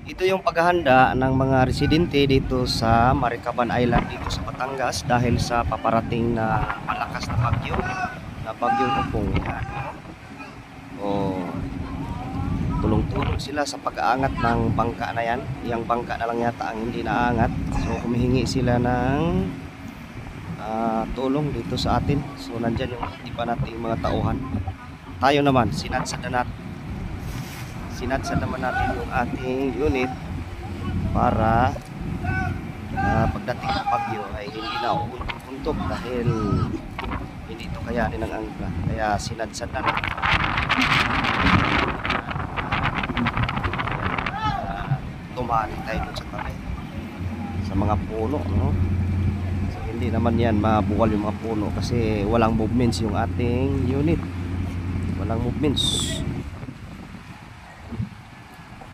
Ito yung paghahanda ng mga residente dito sa Maricaban Island dito sa Batangas dahil sa paparating na malakas na bagyong Upong. Yan. Oh, tulong-tulong sila sa pag-aangat ng bangka na yan. Yung bangka na lang yata ang hindi naangat. So humihingi sila ng tulong dito sa atin. So nandyan yung iba nating mga tauhan. Tayo naman, sinadsad naman natin yung ating unit para pagdating ng bagyo ay hindi na uuntok dahil hindi ito kayanin ng angkla. Kaya sinadsad na natin. Tumali tayo dun sa tabi sa mga puno, no? So, hindi naman yan mabuwal yung mga puno kasi walang movements yung ating unit. Walang movements.